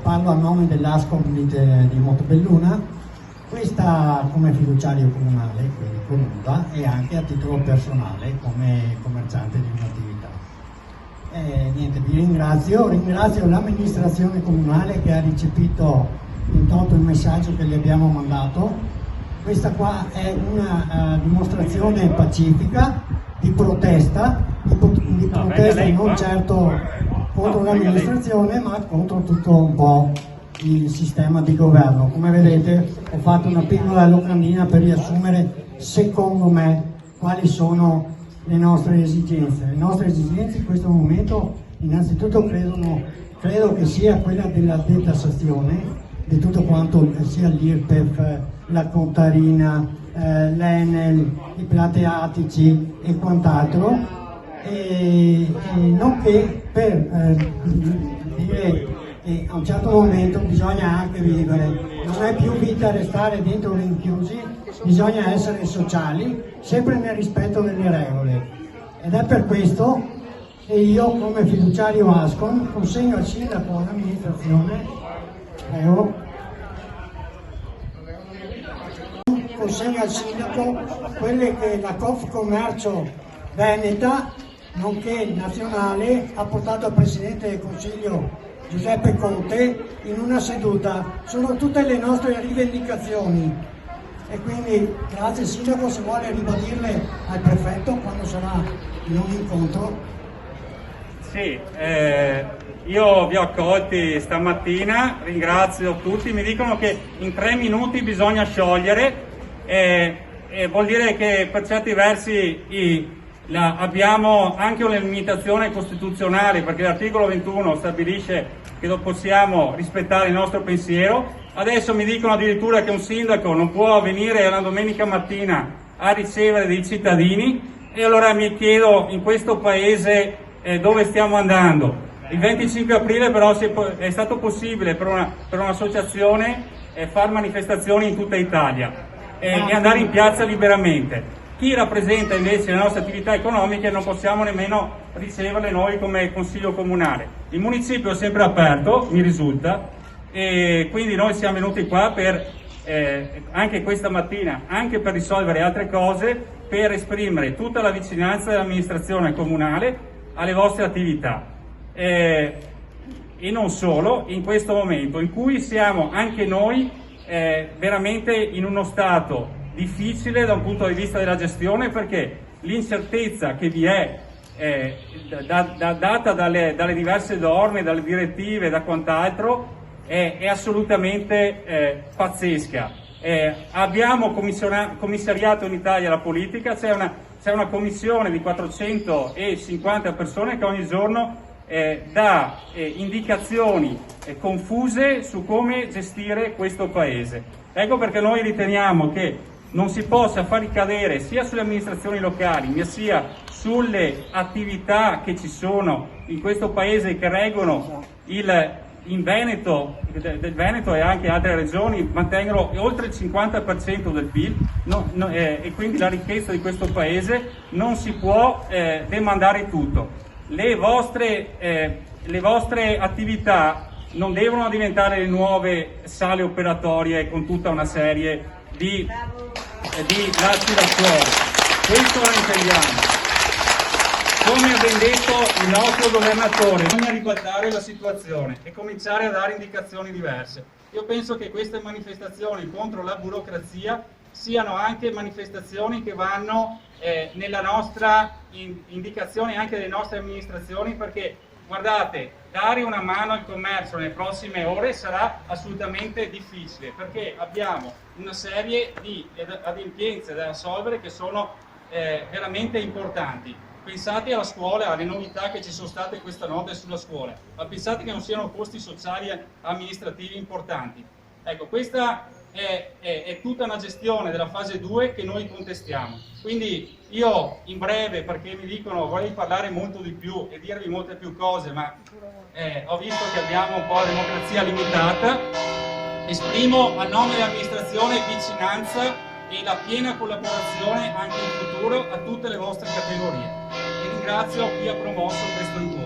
parlo a nome dell'ASCOM di Montebelluna, questa come fiduciario comunale, quindi con UDA, e anche a titolo personale come commerciante di un'attività. Niente, vi ringrazio l'amministrazione comunale che ha ricepito in toto il messaggio che gli abbiamo mandato. Questa qua è una dimostrazione pacifica di protesta, non certo contro l'amministrazione, ma contro tutto un po' il sistema di governo. Come vedete ho fatto una piccola locandina per riassumere, secondo me, quali sono le nostre esigenze. Le nostre esigenze in questo momento innanzitutto credo che sia quella della detassazione di tutto quanto sia l'IRPEF, la contarina, l'Enel, i plateatici e quant'altro, e nonché per dire che a un certo momento bisogna anche vivere, non è più vita restare dentro rinchiusi, bisogna essere sociali, sempre nel rispetto delle regole. Ed è per questo che io, come fiduciario ASCOM, consegno al sindaco all'amministrazione, consegna al sindaco quelle che la Confcommercio Veneta, nonché nazionale, ha portato al Presidente del Consiglio Giuseppe Conte in una seduta. Sono tutte le nostre rivendicazioni e quindi grazie sindaco, se vuole ribadirle al prefetto quando sarà in un incontro. Sì, io vi ho accolti stamattina, ringrazio tutti, mi dicono che in 3 minuti bisogna sciogliere, vuol dire che per certi versi abbiamo anche una limitazione costituzionale, perché l'articolo 21 stabilisce che non possiamo rispettare il nostro pensiero. Adesso mi dicono addirittura che un sindaco non può venire la domenica mattina a ricevere dei cittadini, e allora mi chiedo, in questo paese dove stiamo andando? Il 25 aprile però è stato possibile per un'associazione fare manifestazioni in tutta Italia e andare in piazza liberamente. Chi rappresenta invece le nostre attività economiche non possiamo nemmeno riceverle noi come Consiglio Comunale. Il municipio è sempre aperto, mi risulta, e quindi noi siamo venuti qua per, anche questa mattina, anche per risolvere altre cose, per esprimere tutta la vicinanza dell'amministrazione comunale alle vostre attività. E non solo, in questo momento in cui siamo anche noi veramente in uno stato difficile da un punto di vista della gestione, perché l'incertezza che vi è data dalle diverse norme, dalle direttive, da quant'altro, è assolutamente pazzesca. Abbiamo commissariato in Italia la politica, c'è una commissione di 450 persone che ogni giorno dà indicazioni confuse su come gestire questo Paese. Ecco perché noi riteniamo che non si possa far ricadere sia sulle amministrazioni locali, ma sia sulle attività che ci sono in questo Paese, che reggono in Veneto, del Veneto e anche altre regioni, mantengono oltre il 50% del PIL, e quindi la ricchezza di questo Paese. Non si può demandare tutto. Le vostre attività non devono diventare le nuove sale operatorie con tutta una serie di lacci da cuore. Questo lo intendiamo. Come ha ben detto il nostro governatore, bisogna ribaltare la situazione e cominciare a dare indicazioni diverse. Io penso che queste manifestazioni contro la burocrazia siano anche manifestazioni che vanno nella nostra indicazione anche delle nostre amministrazioni, perché guardate, dare una mano al commercio nelle prossime ore sarà assolutamente difficile, perché abbiamo una serie di adempienze da assolvere che sono veramente importanti. Pensate alla scuola, alle novità che ci sono state questa notte sulla scuola, ma pensate che non siano costi sociali e amministrativi importanti. Ecco, questa è tutta una gestione della fase 2 che noi contestiamo. Quindi io in breve, perché mi dicono vorrei parlare molto di più e dirvi molte più cose, ma ho visto che abbiamo un po' la democrazia limitata, esprimo a nome dell'amministrazione vicinanza e la piena collaborazione anche in futuro a tutte le vostre categorie. E ringrazio chi ha promosso questo incontro.